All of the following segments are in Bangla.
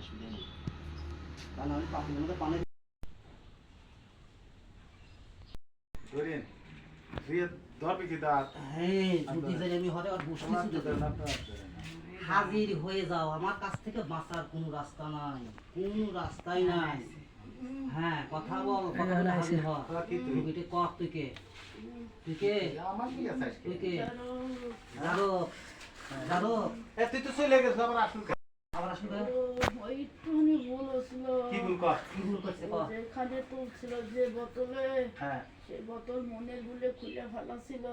অসুবিধা নেই। কারণ আমি পাখির মধ্যে পানি ধরেন রিয়া ধরবে কি দাঁত হ্যাঁ যদি যাই আমি হরে আর বসে হাজির হয়ে যাও, আমার কাছ থেকে বাঁচার কোনো রাস্তা নাই, কোনো রাস্তাই নাই। হ্যাঁ কথা বল, কথা বলে হাজির হ। রুগীটি কর তুই কে? তুই কে? আমার কি আছে আজকে? তুই কে? যারো যারো এ তুই তো চলে গেছিস আবার আসুন কে? আবার আসবে ওইটুকুনি বলেছিল কি ভুল কর? কি ভুল করছে কর? যেখানে তুলছিল যে বোতলে হ্যাঁ সে বোতল মনে গুলে খুলে ফেলাছিল।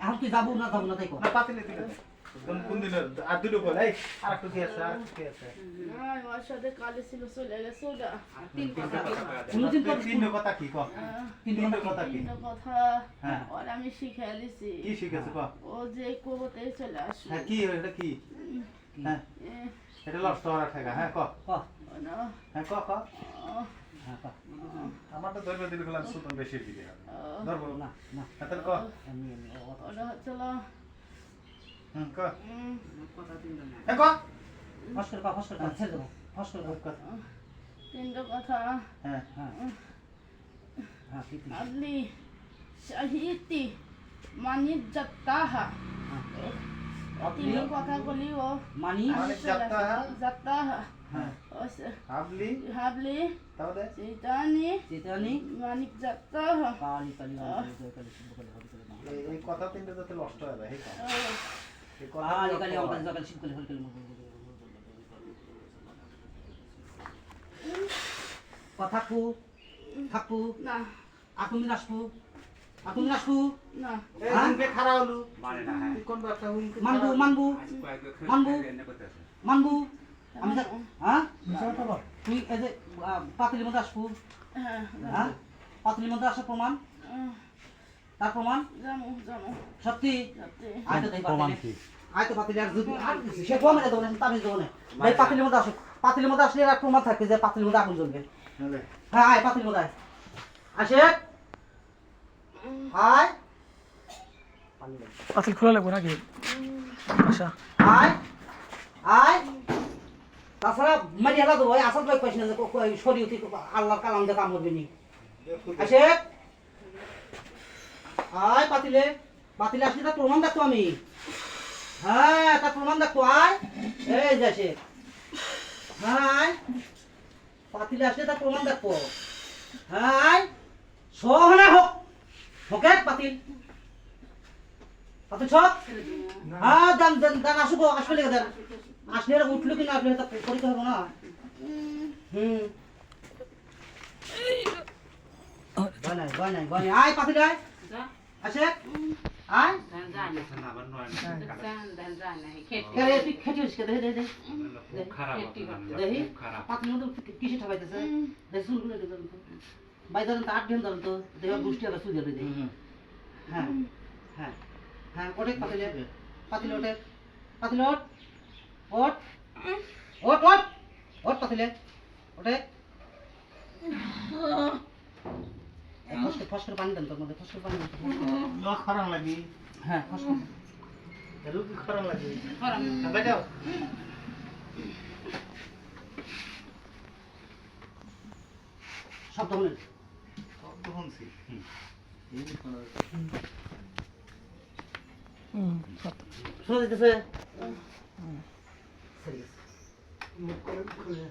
এখন তুই যাবো না যাবো না তাই কর। না পাতিলে দিলে কোন দিন আর দুটো বল এই আর একটু কি আছে আর একটু কি আছে না ওর সাথে কালে ছিল চলে গেছে ওটা। কোনদিন তোর তিন কথা কি কর তিন কথা কি তিন কথা হ্যাঁ ওর আমি শিখাই দিছি। কি শিখেছে কর ও যে কোবতেই চলে আসলো। হ্যাঁ কি এটা কি হ্যাঁ এটা লস তোরা ঠেকা হ্যাঁ কর কর হ্যাঁ কর কর হ্যাঁ কর। আমার তো ধরবে দিলে গেলাম সুতন বেশি দিকে ধরবো না না হ্যাঁ তাহলে কর এমনি এমনি ওটা হচ্ছিল কর হ্যাঁ কর ফস করে কর, ফস করে কর, ছেড়ে দেবো ফস করে কর। তিনটা কথা। হ্যাঁ হ্যাঁ হ্যাঁ কি তুই? আপনি শাহিতি মানিক যাত্তাহা তিন কথা বলি ও মানি মানিক যাত্তাহা? যাত্তাহা হ্যাঁ হাবলি হাবলি তাহলে চৈতানি চেতানি মানিক যাত্তাহা কালি কালি অঙ্কালি কালি শুভ কালি হরি কালি মঙ্গল। এই কথা তিনটা যাতে নষ্ট হয় ভাই কর এই কথা কালি কালি অঙ্কালি কালি শুভ কালি হরি কালি মঙ্গল। কথা কু থাকু না আকুমি রাসপু আকুমি রাসপু না এই দিনকে খারাপ হলো মানে না হ্যাঁ কোন কথা হুমকি মানবু মানবু মানবু মানবু আমি হ্যাঁ তুই এই যে পাতিলির মধ্যে আসবো হ্যাঁ হ্যাঁ পাতিলির মধ্যে আসা প্রমাণ তার প্রমাণ জানো জানো সত্যি যাতে আয়তো তাই প্রমাণ কি আয়তো পাতিলি আর যদি আর সে প্রমাণ দেবো না তামিজ দেবো না ভাই পাতিলির মধ্যে আসো পাতিলির মধ্যে আসলে আর প্রমাণ থাকবে যে পাতিলির মধ্যে আগুন জ্বলবে হ্যাঁ আয় পাতিলির মধ্যে আয় আসে আয় পাতিল খোলা লাগবে নাকি আচ্ছা আয় আয় তাছাড়া মারি হেলা দেবো আসাদ ভাই কইস না যে শরীয়তি আল্লাহর কালাম দিয়ে কাম করবি নি আসে আয় পাতিলে পাতিলে আসলে তার প্রমাণ দেখতো আমি হ্যাঁ তার প্রমাণ দেখতো আয় এই যে আসে হ্যাঁ আয় পাতিলে আসলে তার প্রমাণ দেখতো হ্যাঁ আয় সহনা হোক হোকে পাতিল পাতিল সব হ্যাঁ জান জান জান আসুক আসলে দেন আসলে উঠলো কি না আসলে তা পরীক্ষা হবো না গয় আয় পাতিল আয় আসে আয় তুই খেটিস কে দেখে দেখে দেখি পাতিল মধ্যে কিসে ঠাকাইতেছে দেখি চুলগুলো ভাই ধরেন তো 8 দিন ধরেন তো দেখে বুঝতে হবে সুযোগ দেখি হ্যাঁ হ্যাঁ হ্যাঁ ওঠে পাতিলে পাতিলে ওঠে পাতিলে ওঠ ওঠ ওঠ ওঠ ওঠ পাতিলে ওঠে ফস করে পানি দেন তোর মধ্যে ফস করে পানি দেন লস খারাপ লাগি হ্যাঁ ফস করে রুগী খারাপ লাগি বেটাও শব্দ হলেন শব্দ শুনছি এই শোনা শোনা যেতেছে মুখ করে খুলে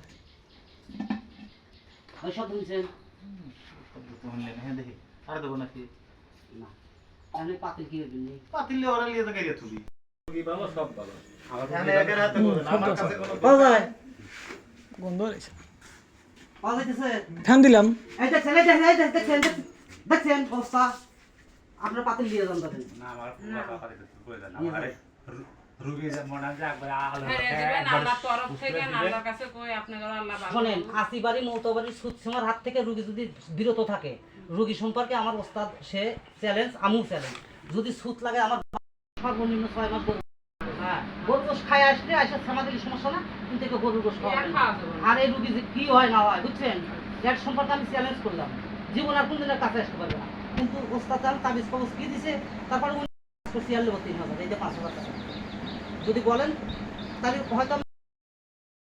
ওই শব্দ শুনছেন শব্দ তো শুনলেন হ্যাঁ দেখি আর দেবো নাকি না তাহলে পাতিল কি করবেন পাতিলে ওরা লিয়ে তো গাইয়া তুলি রুগী ভালো সব ভালো এখানে একের হাতে করে না, আমার কাছে কোনো পাওয়া যায় গন্ধ রয়েছে পাওয়া যাইতেছে ফ্যান দিলাম এই দেখছেন এই দেখছেন এই দেখছেন দেখছেন অবস্থা আপনার পাতিল দিয়ে যান তাদের না আমার বাবা দিতে কই দেন আমারে রুগী যে মনে হয় একবার আলো আল্লাহ তরফ থেকে আল্লাহর কাছে কই আপনাদের আল্লাহ ভালো শোনেন আসিবাড়ি মৌতবাড়ি সুৎসীমার হাত থেকে রুগী যদি বিরত থাকে রুগী সম্পর্কে আমার ওস্তাদ সে চ্যালেঞ্জ আমিও চ্যালেঞ্জ যদি সুত লাগে আমার সর্বনিম্ন 6 মাস হ্যাঁ গরু গোশ খায় আসলে আসে সামাজিক সমস্যা না কিন্তু একে গরু গোশ খাওয়া আর খাওয়া যাবে না। আর এই রুগী যে কি হয় না হয় বুঝছেন এর সম্পর্কে আমি চ্যালেঞ্জ করলাম জীবন আর কোনদিনের কাছে আসতে পারবে না কিন্তু ওস্তাদ তাবিজ কবজ কি দিছে তারপরে 3,000 এই যে 5,000 টাকা যদি বলেন তাহলে হয়তো